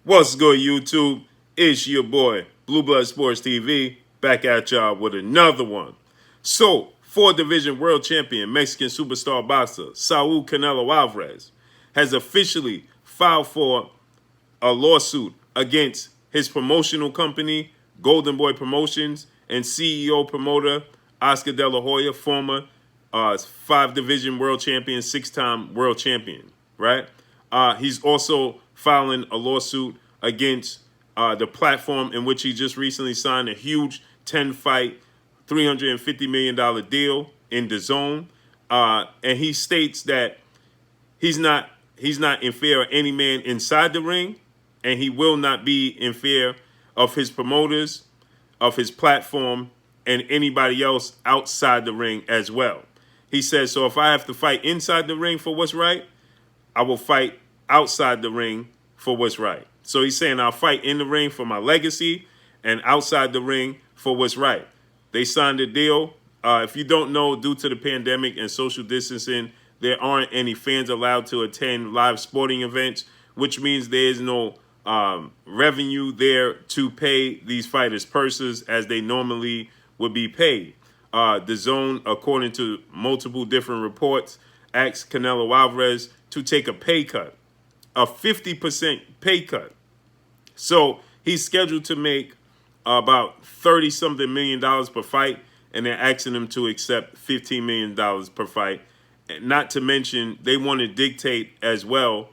What's good, YouTube? It's your boy, Blue Blood Sports TV, back at y'all with another one. So, four-division world champion, Mexican superstar boxer, SAUL Canelo Alvarez, has officially filed for a lawsuit against his promotional company, Golden Boy Promotions, and CEO promoter, Oscar De La Hoya, former five-division world champion, six-time world champion, right? He's also filing a lawsuit against the platform in which he just recently signed a huge 10-fight, $350 million deal in Dazn. And he states that he's not in fear of any man inside the ring, and he will not be in fear of his promoters, of his platform, and anybody else outside the ring as well. He says, so if I have to fight inside the ring for what's right, I will fight outside the ring for what's right. So he's saying I'll fight in the ring for my legacy and outside the ring for what's right. They signed a deal. If you don't know, due to the pandemic and social distancing, there aren't any fans allowed to attend live sporting events, which means there is no revenue there to pay these fighters purses as they normally would be paid. Dazn, according to multiple different reports, asked Canelo Alvarez to take a pay cut, a 50% pay cut. So he's scheduled to make about 30-something million dollars per fight, and they're asking him to accept $15 million per fight. Not to mention, they want to dictate as well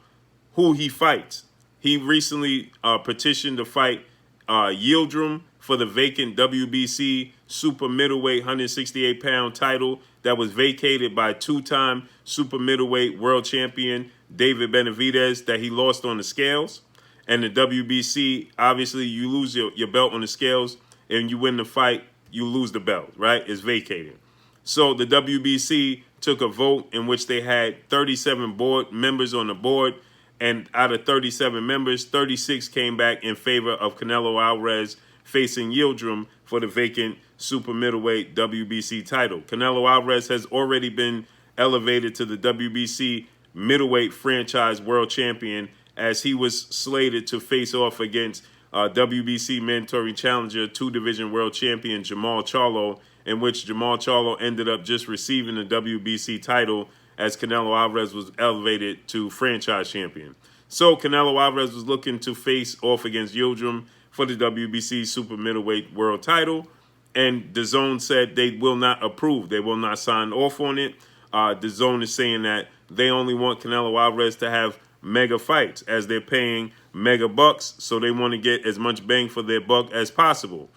who he fights. He recently petitioned to fight Yildirim for the vacant WBC super middleweight 168-pound title that was vacated by two-time super middleweight world champion David Benavidez that he lost on the scales. And the WBC, obviously, you lose your belt on the scales and you win the fight, you lose the belt, right? It's vacated. So the WBC took a vote in which they had 37 board members on the board, and out of 37 members, 36 came back in favor of Canelo Alvarez facing Yildirim for the vacant super middleweight WBC title. Canelo Alvarez has already been elevated to the WBC middleweight franchise world champion, as he was slated to face off against WBC mandatory challenger, two-division world champion Jamal Charlo, in which Jamal Charlo ended up just receiving the WBC title as Canelo Alvarez was elevated to franchise champion. So Canelo Alvarez was looking to face off against Yildirim for the WBC super middleweight world title, and Dazn said they will not approve. They will not sign off on it. Dazn is saying that they only want Canelo Alvarez to have mega fights, as they're paying mega bucks, so they want to get as much bang for their buck as possible.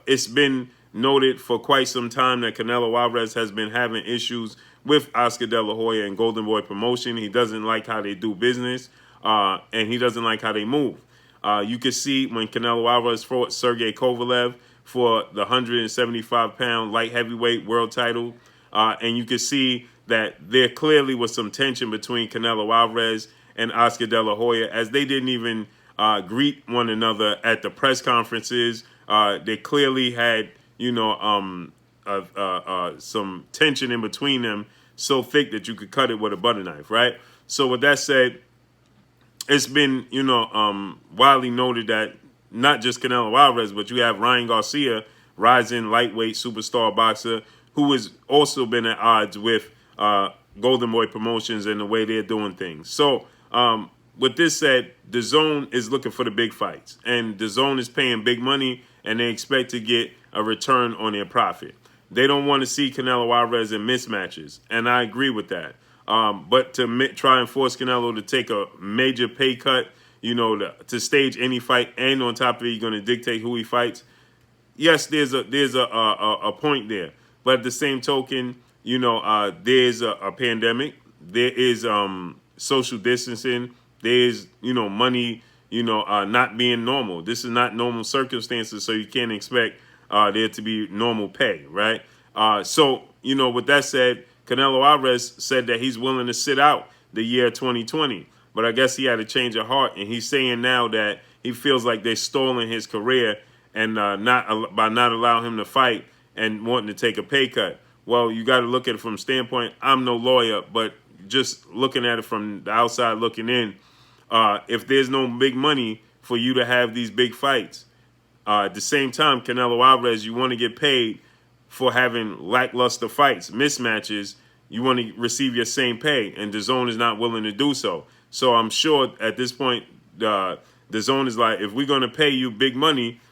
It's been noted for quite some time that Canelo Alvarez has been having issues with Oscar De La Hoya and Golden Boy Promotion. He doesn't like how they do business, and he doesn't like how they move. You can see when Canelo Alvarez fought Sergey Kovalev for the 175-pound light heavyweight world title, and you can see that there clearly was some tension between Canelo Alvarez and Oscar De La Hoya, as they didn't even greet one another at the press conferences. They clearly had, some tension in between them, so thick that you could cut it with a butter knife, right? So with that said, it's been, widely noted that not just Canelo Alvarez, but you have Ryan Garcia, rising lightweight superstar boxer, who has also been at odds with Golden Boy Promotions and the way they're doing things. So with this said, Dazn is looking for the big fights, and Dazn is paying big money, and they expect to get a return on their profit. They don't want to see Canelo Alvarez in mismatches, and I agree with that. But to try and force Canelo to take a major pay cut, to stage any fight, and on top of it, you're going to dictate who he fights. Yes, there's a point there, but at the same token, there's a pandemic. There is social distancing. There's money, not being normal. This is not normal circumstances, so you can't expect there to be normal pay, right? So with that said, Canelo Alvarez said that he's willing to sit out the year 2020, but I guess he had a change of heart, and he's saying now that he feels like they're stalling his career and by not allowing him to fight and wanting to take a pay cut. Well, you got to look at it from a standpoint. I'm no lawyer, but just looking at it from the outside looking in, if there's no big money for you to have these big fights. At the same time, Canelo Alvarez, you want to get paid for having lackluster fights, mismatches. You want to receive your same pay, and Dazn is not willing to do so. So I'm sure at this point, Dazn is like, if we're going to pay you big money,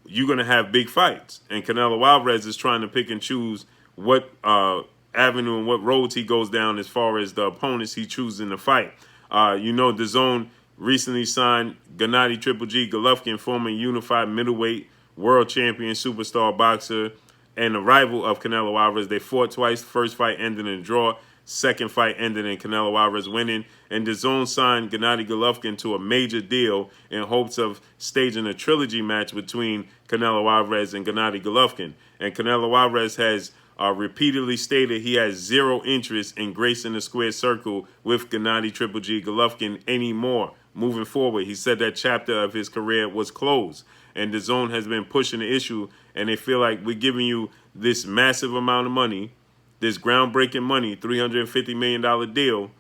you're going to have big fights. And Canelo Alvarez is trying to pick and choose what avenue and what roads he goes down as far as the opponents he chooses in the fight. Dazn recently signed Gennady Triple G Golovkin, former unified middleweight world champion, superstar boxer, and a rival of Canelo Alvarez. They fought twice. First fight ended in a draw. Second fight ended in Canelo Alvarez winning. And Dazn signed Gennady Golovkin to a major deal in hopes of staging a trilogy match between Canelo Alvarez and Gennady Golovkin. And Canelo Alvarez has repeatedly stated he has zero interest in gracing the square circle with Gennady Triple G Golovkin anymore. Moving forward, he said that chapter of his career was closed. And Dazn has been pushing the issue, and they feel like we're giving you this massive amount of money, this groundbreaking money, $350 million deal,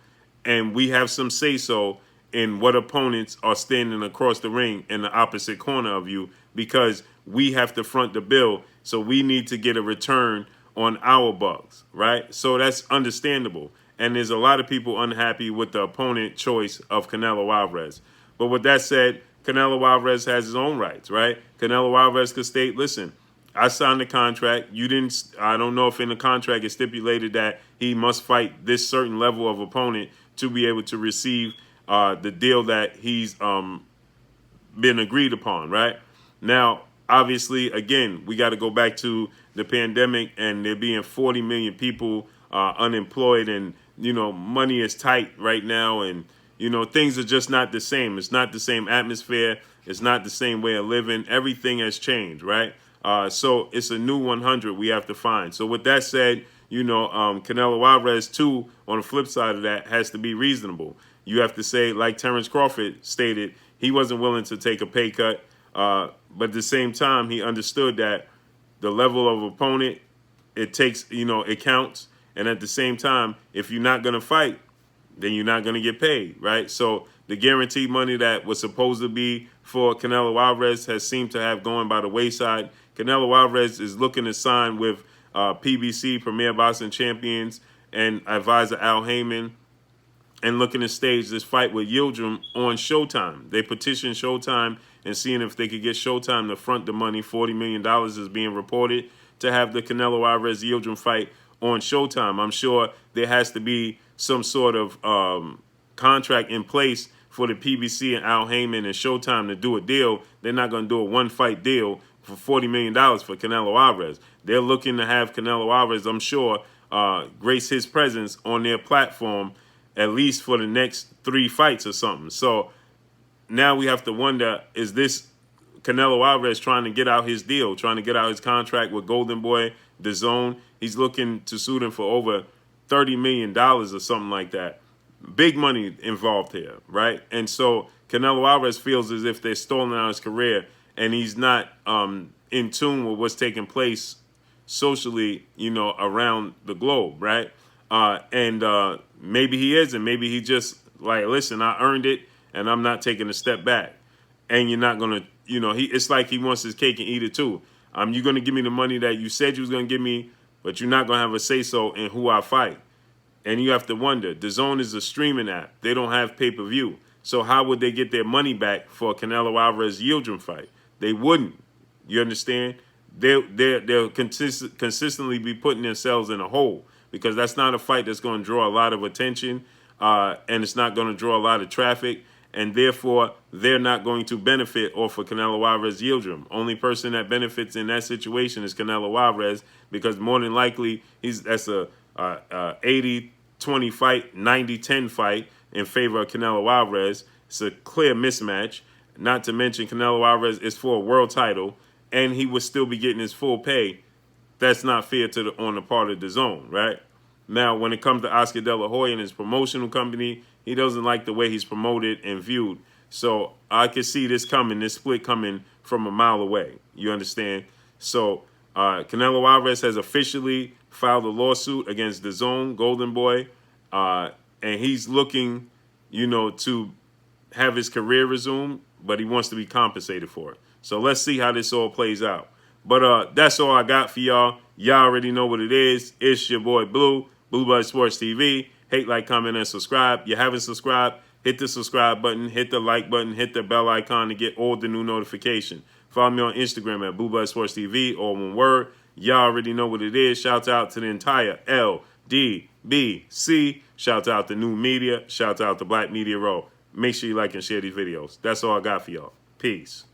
and we have some say-so in what opponents are standing across the ring in the opposite corner of you, because we have to front the bill, so we need to get a return on our bucks, right? So that's understandable. And there's a lot of people unhappy with the opponent choice of Canelo Alvarez. But with that said, Canelo Alvarez has his own rights, right? Canelo Alvarez could state, listen, I signed the contract. You didn't, I don't know if in the contract it stipulated that he must fight this certain level of opponent to be able to receive the deal that he's been agreed upon, right? Now, obviously, again, we got to go back to the pandemic and there being 40 million people unemployed, and, money is tight right now, and, things are just not the same. It's not the same atmosphere. It's not the same way of living. Everything has changed, right? So it's a new 100 we have to find. So with that said, Canelo Alvarez, too, on the flip side of that, has to be reasonable. You have to say, like Terrence Crawford stated, he wasn't willing to take a pay cut. But at the same time, he understood that the level of opponent, it takes, it counts. And at the same time, if you're not going to fight, then you're not going to get paid, right? So the guaranteed money that was supposed to be for Canelo Alvarez has seemed to have gone by the wayside. Canelo Alvarez is looking to sign with PBC, Premier Boxing Champions, and advisor Al Heyman, and looking to stage this fight with Yildirim on Showtime. They petitioned Showtime and seeing if they could get Showtime to front the money. $40 million is being reported to have the Canelo Alvarez-Yildirim fight on Showtime. I'm sure there has to be some sort of contract in place for the PBC and Al Heyman and Showtime to do a deal. They're not going to do a one-fight deal for $40 million for Canelo Alvarez. They're looking to have Canelo Alvarez, I'm sure, grace his presence on their platform at least for the next 3 fights or something. So now we have to wonder, is this Canelo Alvarez trying to get out his deal, trying to get out his contract with Golden Boy, Dazn? He's looking to sue them for over $30 million or something like that. Big money involved here, right? And so Canelo Alvarez feels as if they're stalling out his career, and he's not in tune with what's taking place socially, around the globe, right? And maybe he is, and maybe he just like, listen, I earned it, and I'm not taking a step back. And you're not gonna, it's like he wants his cake and eat it too. You're gonna give me the money that you said you was gonna give me, but you're not gonna have a say so in who I fight. And you have to wonder, DAZN is a streaming app. They don't have pay-per-view. So how would they get their money back for a Canelo Alvarez-Yildirim fight? They wouldn't. You understand? They'll consistently be putting themselves in a hole, because that's not a fight that's going to draw a lot of attention, and it's not going to draw a lot of traffic, and therefore they're not going to benefit off of Canelo Alvarez-Yildirim. Only person that benefits in that situation is Canelo Alvarez, because more than likely that's a 80-20 fight, 90-10 fight in favor of Canelo Alvarez. It's a clear mismatch. Not to mention Canelo Alvarez is for a world title, and he would still be getting his full pay. That's not fair on the part of DAZN, right? Now, when it comes to Oscar De La Hoya and his promotional company, he doesn't like the way he's promoted and viewed. So I could see this split coming from a mile away. You understand? So Canelo Alvarez has officially filed a lawsuit against DAZN, Golden Boy, and he's looking, to have his career resumed, but he wants to be compensated for it. So let's see how this all plays out. But that's all I got for y'all. Y'all already know what it is. It's your boy Blue, Blue Blood Sports TV. Hate, like, comment, and subscribe. You haven't subscribed, hit the subscribe button, hit the like button, hit the bell icon to get all the new notification. Follow me on Instagram at Blue Blood Sports TV, all one word. Y'all already know what it is. Shout out to the entire LDBC. Shout out to New Media. Shout out to Black Media Row. Make sure you like and share these videos. That's all I got for y'all. Peace.